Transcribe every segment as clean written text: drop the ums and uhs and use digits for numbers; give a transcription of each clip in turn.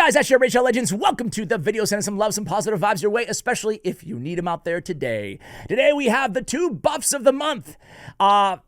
guys, that's your Rachel Legends. Welcome to the video. Sending some love, some positive vibes your way, especially if you need them out there today. Today we have the two buffs of the month.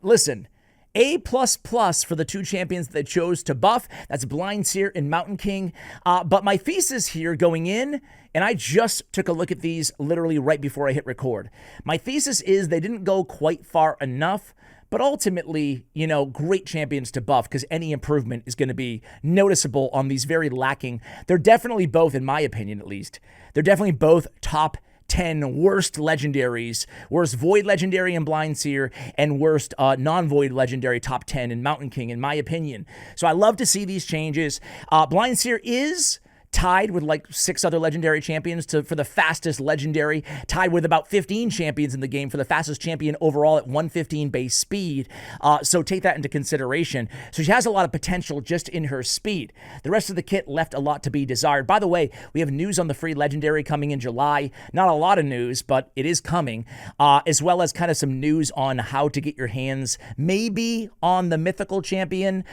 Listen, A++ for the two champions that they chose to buff. That's Blind Seer and Mountain King. But my thesis here going in, and I just took a look at these literally right before I hit record. My thesis is they didn't go quite far enough. But ultimately, you know, great champions to buff because any improvement is going to be noticeable on these very lacking. They're definitely both, in my opinion at least, they're definitely both top 10 worst legendaries, worst Void Legendary in Blind Seer, and worst non-Void Legendary top 10 in Mountain King, in my opinion. So I love to see these changes. Blind Seer is tied with like 6 other legendary champions for the fastest legendary, tied with about 15 champions in the game for the fastest champion overall at 115 base speed. So take that into consideration. So she has a lot of potential just in her speed. The rest of the kit left a lot to be desired. By the way, we have news on the free legendary coming in July. Not a lot of news, but it is coming, as well as kind of some news on how to get your hands maybe on the mythical champion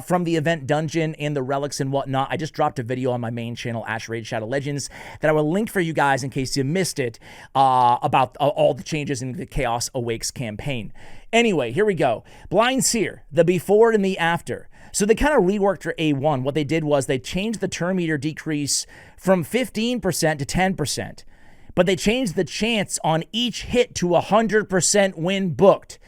from the event dungeon and the relics and whatnot. I just dropped a video on my main channel, Ash Raid Shadow Legends, that I will link for you guys in case you missed it, about all the changes in the Chaos Awakes campaign. Anyway, here we go. Blind Seer, the before and the after. So they kind of reworked her A1. What they did was they changed the turn meter decrease from 15% to 10%, but they changed the chance on each hit to 100% when booked.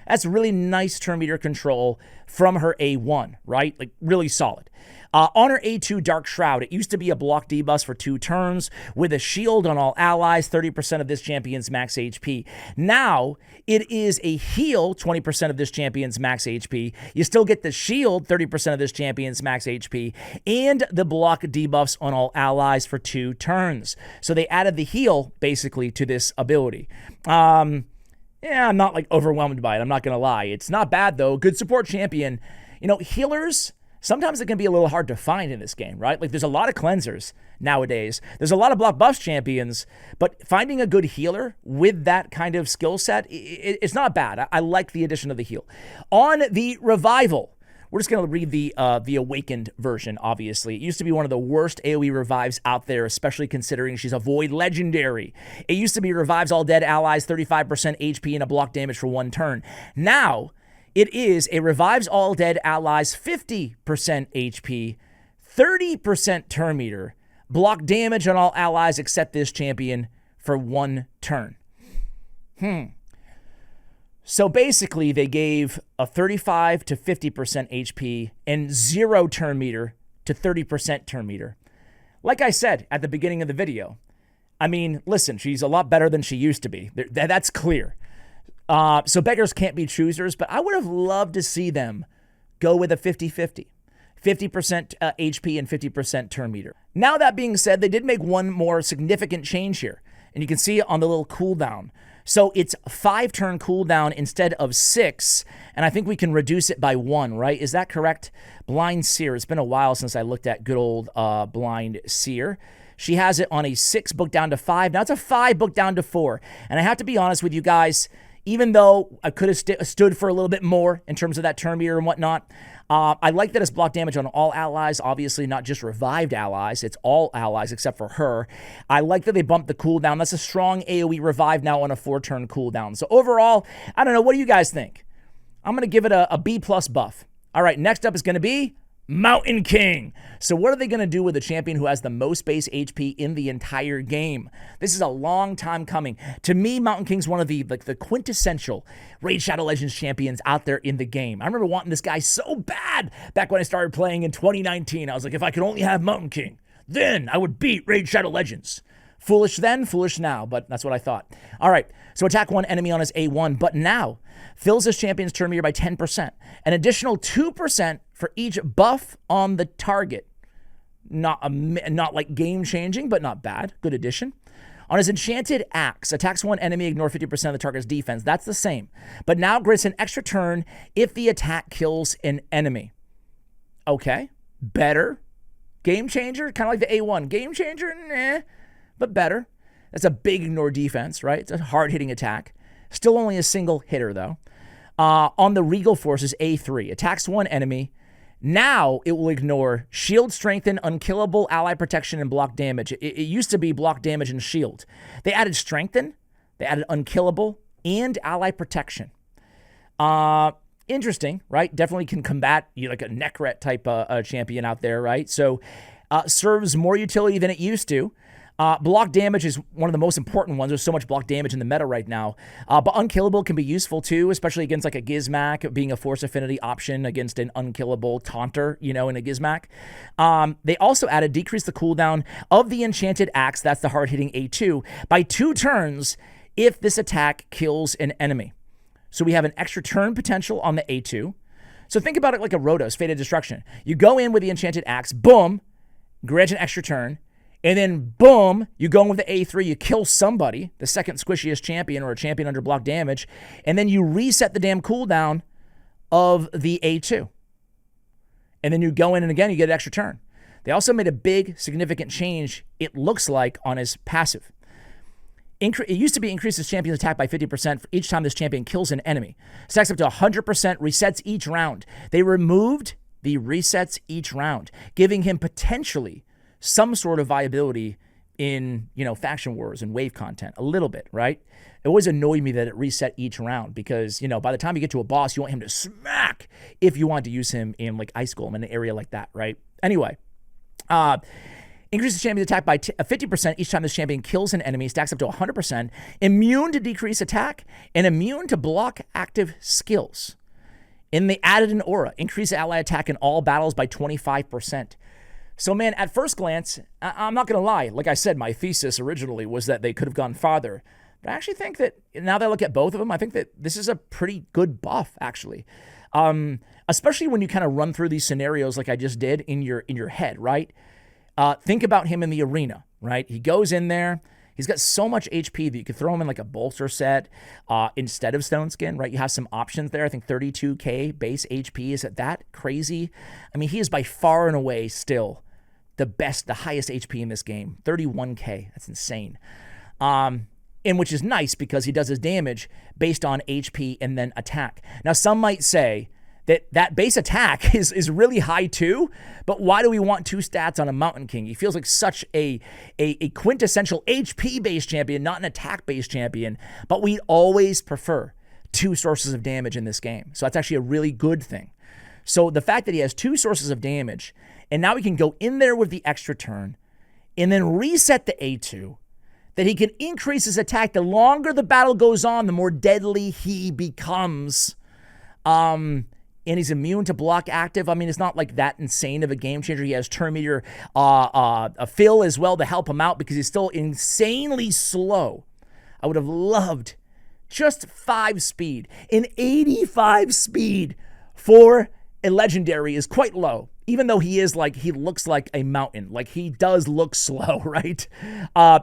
That's really nice turn meter control from her A1, right? Like really solid. On her A2 Dark Shroud, it used to be a block debuff for 2 turns with a shield on all allies, 30% of this champion's max HP. Now, it is a heal, 20% of this champion's max HP. You still get the shield, 30% of this champion's max HP, and the block debuffs on all allies for 2 turns. So they added the heal, basically, to this ability. Yeah, I'm not like overwhelmed by it. I'm not going to lie. It's not bad, though. Good support champion. You know, healers, sometimes it can be a little hard to find in this game, right? Like there's a lot of cleansers nowadays. There's a lot of block buffs champions, but finding a good healer with that kind of skill set, it's not bad. I like the addition of the heal. On the revival, we're just going to read the Awakened version, obviously. It used to be one of the worst AoE revives out there, especially considering she's a Void Legendary. It used to be revives all dead allies, 35% HP and a block damage for 1 turn. Now, it is a revives all dead allies 50% HP, 30% turn meter, block damage on all allies except this champion for 1 turn. So basically, they gave a 35 to 50% HP and 0 turn meter to 30% turn meter. Like I said at the beginning of the video, I mean, listen, she's a lot better than she used to be. That's clear. So beggars can't be choosers, but I would have loved to see them go with a 50-50. 50% HP and 50% turn meter. Now that being said, they did make one more significant change here, and you can see it on the little cooldown. So it's 5 turn cooldown instead of 6, and I think we can reduce it by 1, right? Is that correct? Blind Seer. It's been a while since I looked at good old Blind Seer. She has it on a 6 book down to 5. Now it's a 5 book down to 4. And I have to be honest with you guys, even though I could have stood for a little bit more in terms of that turn meter and whatnot, I like that it's block damage on all allies, obviously not just revived allies. It's all allies except for her. I like that they bumped the cooldown. That's a strong AoE revive now on a 4-turn cooldown. So overall, I don't know. What do you guys think? I'm going to give it a B+ buff. All right, next up is going to be Mountain King. So what are they going to do with a champion who has the most base HP in the entire game? This is a long time coming. To me, Mountain King's one of the quintessential Raid Shadow Legends champions out there in the game. I remember wanting this guy so bad back when I started playing in 2019. I was like, if I could only have Mountain King, then I would beat Raid Shadow Legends. Foolish then, foolish now, but that's what I thought. All right, so attack 1 enemy on his A1, but now fills his champion's turn meter by 10%. An additional 2% for each buff on the target. Not like game-changing, but not bad. Good addition. On his Enchanted Axe, attacks 1 enemy, ignore 50% of the target's defense. That's the same, but now grants an extra turn if the attack kills an enemy. Okay, better. Game changer, kind of like the A1. Game changer, nah, but better. That's a big ignore defense, right? It's a hard-hitting attack. Still only a single hitter, though. On the Regal Forces A3, attacks 1 enemy, Now it will ignore shield strengthen, unkillable, ally protection, and block damage. It used to be block damage and shield. They added strengthen, they added unkillable, and ally protection. Interesting, right? Definitely can combat like a Necret type champion out there, right? So serves more utility than it used to. Block damage is one of the most important ones. There's so much block damage in the meta right now. But unkillable can be useful too, especially against like a Gizmak, being a force affinity option against an unkillable taunter, in a Gizmak. They also added decrease the cooldown of the enchanted axe, that's the hard-hitting A2, by 2 turns if this attack kills an enemy. So we have an extra turn potential on the A2. So think about it like a Rotos, Fated Destruction. You go in with the enchanted axe, boom, grant an extra turn. And then, boom, you go in with the A3, you kill somebody, the second squishiest champion or a champion under block damage, and then you reset the damn cooldown of the A2. And then you go in and again, you get an extra turn. They also made a big, significant change, it looks like, on his passive. It used to be increases champion's attack by 50% for each time this champion kills an enemy. Stacks up to 100%, resets each round. They removed the resets each round, giving him potentially some sort of viability in, faction wars and wave content, a little bit, right? It always annoyed me that it reset each round because, by the time you get to a boss, you want him to smack if you want to use him in like Ice Golem in an area like that, right? Anyway, increases champion's attack by 50% each time this champion kills an enemy, stacks up to 100%, immune to decrease attack, and immune to block active skills. And they added an aura, increase ally attack in all battles by 25%. So, man, at first glance, I'm not going to lie. Like I said, my thesis originally was that they could have gone farther. But I actually think that now that I look at both of them, I think that this is a pretty good buff, actually. Especially when you kind of run through these scenarios like I just did in your head, right? Think about him in the arena, right? He goes in there. He's got so much HP that you could throw him in like a bolster set instead of Stone Skin, right? You have some options there. I think 32k base HP. Is it that crazy? I mean, he is by far and away still the highest HP in this game. 31k. That's insane. And which is nice because he does his damage based on HP and then attack. Now, some might say that base attack is really high too, but why do we want 2 stats on a Mountain King? He feels like such a quintessential HP-based champion, not an attack-based champion, but we always prefer 2 sources of damage in this game. So that's actually a really good thing. So the fact that he has 2 sources of damage, and now he can go in there with the extra turn, and then reset the A2, that he can increase his attack. The longer the battle goes on, the more deadly he becomes. And he's immune to block active. I mean, it's not like that insane of a game changer. He has turn meter a fill as well to help him out because he's still insanely slow. I would have loved just 5 speed. An 85 speed for a legendary is quite low, even though he looks like a mountain. Like, he does look slow, right?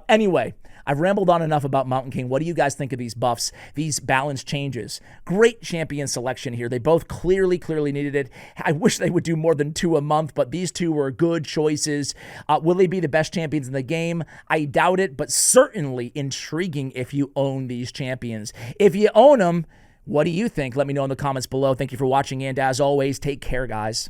Anyway, I've rambled on enough about Mountain King. What do you guys think of these buffs, these balance changes? Great champion selection here. They both clearly needed it. I wish they would do more than 2 a month, but these 2 were good choices. Will they be the best champions in the game? I doubt it, but certainly intriguing if you own these champions. If you own them, what do you think? Let me know in the comments below. Thank you for watching, and as always, take care, guys.